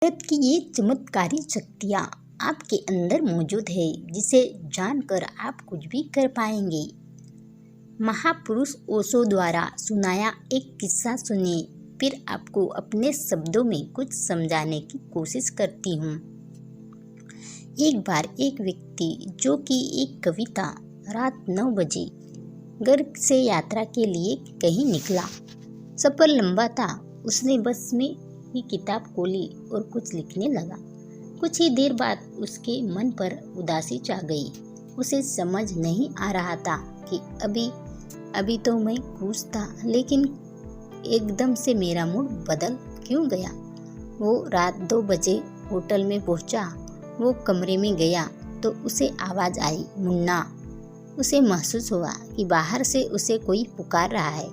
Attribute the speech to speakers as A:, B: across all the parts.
A: कुदरत की ये चमत्कारी शक्तियाँ आपके अंदर मौजूद है, जिसे जानकर आप कुछ भी कर पाएंगे। महापुरुष ओशो द्वारा सुनाया एक किस्सा सुनिए, फिर आपको अपने शब्दों में कुछ समझाने की कोशिश करती हूँ। एक बार एक व्यक्ति जो कि एक कविता रात 9 बजे घर से यात्रा के लिए कहीं निकला। सफर लंबा था। उसने बस में ही किताब खोली और कुछ लिखने लगा। कुछ ही देर बाद उसके मन पर उदासी छा गई। उसे समझ नहीं आ रहा था कि अभी तो मैं खुश था, लेकिन एकदम से मेरा मूड बदल क्यों गया। वो रात 2 बजे होटल में पहुंचा। वो कमरे में गया तो उसे आवाज़ आई, मुन्ना। उसे महसूस हुआ कि बाहर से उसे कोई पुकार रहा है,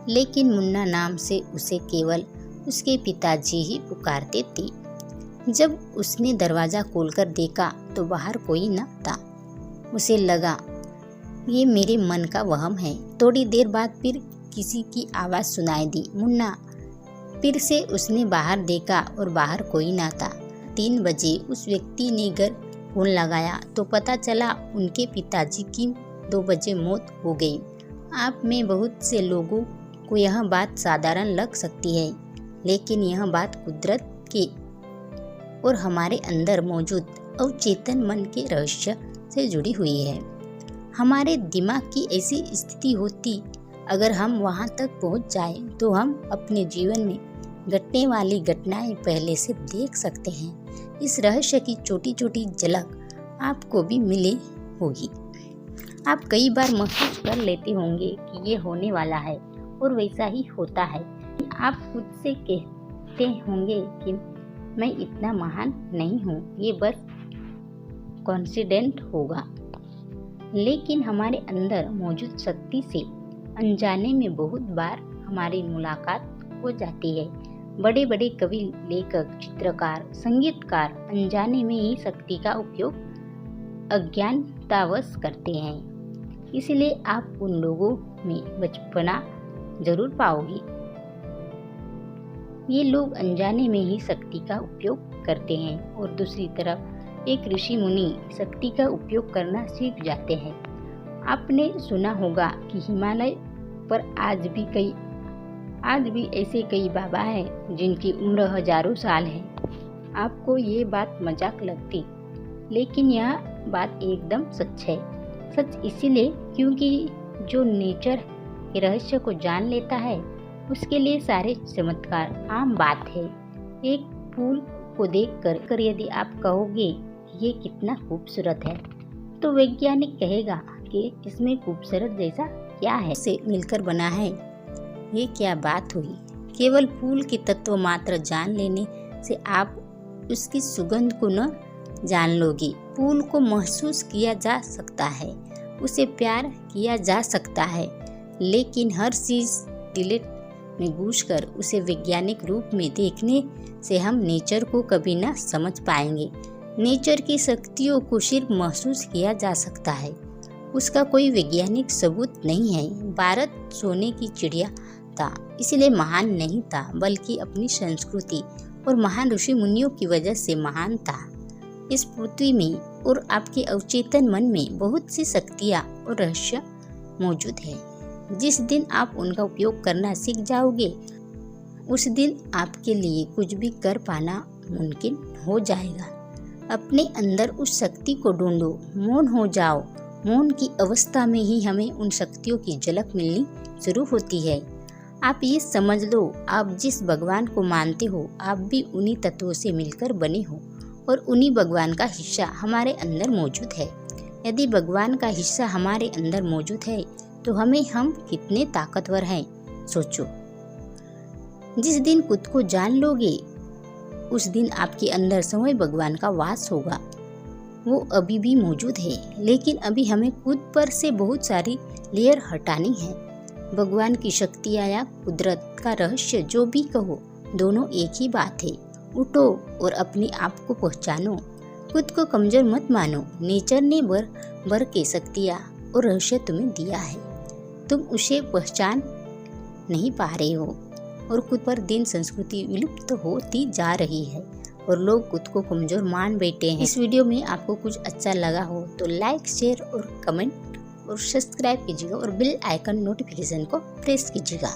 A: लेकिन मुन्ना नाम से उसे केवल उसके पिताजी ही पुकारते थे। जब उसने दरवाज़ा खोलकर देखा तो बाहर कोई न था। उसे लगा ये मेरे मन का वहम है। थोड़ी देर बाद फिर किसी की आवाज़ सुनाई दी, मुन्ना। फिर से उसने बाहर देखा और बाहर कोई ना था। 3 बजे उस व्यक्ति ने घर फोन लगाया तो पता चला उनके पिताजी की 2 बजे मौत हो गई। आप में बहुत से लोगों को यह बात साधारण लग सकती है, लेकिन यह बात कुदरत के और हमारे अंदर मौजूद अवचेतन मन के रहस्य से जुड़ी हुई है। हमारे दिमाग की ऐसी स्थिति होती, अगर हम वहां तक पहुंच जाएं, तो हम अपने जीवन में घटने वाली घटनाएं पहले से देख सकते हैं। इस रहस्य की छोटी छोटी झलक आपको भी मिली होगी। आप कई बार महसूस कर लेते होंगे कि ये होने वाला है, और वैसा ही होता है। आप खुद से कहते होंगे कि मैं इतना महान नहीं हूँ, ये बस कॉन्सिडेंट होगा। लेकिन हमारे अंदर मौजूद शक्ति से अनजाने में बहुत बार हमारी मुलाकात हो जाती है। बड़े बड़े कवि, लेखक, चित्रकार, संगीतकार अनजाने में ही शक्ति का उपयोग अज्ञानतावश करते हैं। इसलिए आप उन लोगों में बचपना जरूर पाओगी। ये लोग अनजाने में ही शक्ति का उपयोग करते हैं, और दूसरी तरफ एक ऋषि मुनि शक्ति का उपयोग करना सीख जाते हैं। आपने सुना होगा कि हिमालय पर आज भी ऐसे कई बाबा हैं जिनकी उम्र हजारों साल है। आपको ये बात मजाक लगती, लेकिन यह बात एकदम सच है। सच इसीलिए क्योंकि जो नेचर के रहस्य को जान लेता है, उसके लिए सारे चमत्कार आम बात है। एक फूल को देखकर यदि आप कहोगे ये कितना खूबसूरत है, तो वैज्ञानिक कहेगा कि इसमें खूबसूरत जैसा क्या है, से मिलकर बना है। ये क्या बात हुई। केवल फूल के तत्व मात्र जान लेने से आप उसकी सुगंध को न जान लोगे। फूल को महसूस किया जा सकता है, उसे प्यार किया जा सकता है, लेकिन हर चीज डिलीट में घुसकर उसे वैज्ञानिक रूप में देखने से हम नेचर को कभी ना समझ पाएंगे। नेचर की शक्तियों को सिर्फ महसूस किया जा सकता है, उसका कोई वैज्ञानिक सबूत नहीं है। भारत सोने की चिड़िया था, इसलिए महान नहीं था, बल्कि अपनी संस्कृति और महान ऋषि मुनियों की वजह से महान था। इस पृथ्वी में और आपके अवचेतन मन में बहुत सी शक्तियाँ और रहस्य मौजूद है। जिस दिन आप उनका उपयोग करना सीख जाओगे, उस दिन आपके लिए कुछ भी कर पाना मुमकिन हो जाएगा। अपने अंदर उस शक्ति को ढूंढो, मौन हो जाओ। मौन की अवस्था में ही हमें उन शक्तियों की झलक मिलनी शुरू होती है। आप ये समझ लो, आप जिस भगवान को मानते हो, आप भी उन्हीं तत्वों से मिलकर बने हो, और उन्हीं भगवान का हिस्सा हमारे अंदर मौजूद है। यदि भगवान का हिस्सा हमारे अंदर मौजूद है, तो हम कितने ताकतवर हैं, सोचो। जिस दिन खुद को जान लोगे, उस दिन आपके अंदर स्वयं भगवान का वास होगा। वो अभी भी मौजूद है, लेकिन अभी हमें खुद पर से बहुत सारी लेयर हटानी है। भगवान की शक्तियाँ या कुदरत का रहस्य, जो भी कहो, दोनों एक ही बात है। उठो और अपने आप को पहचानो। खुद को कमजोर मत मानो। नेचर ने भर के शक्तियाँ और रहस्य तुम्हें दिया है, तुम उसे पहचान नहीं पा रहे हो, और खुद पर दिन संस्कृति विलुप्त होती जा रही है। और लोग खुद को कमज़ोर मान बैठे हैं। इस वीडियो में आपको कुछ अच्छा लगा हो तो लाइक, शेयर और कमेंट और सब्सक्राइब कीजिएगा और बेल आइकन नोटिफिकेशन को प्रेस कीजिएगा।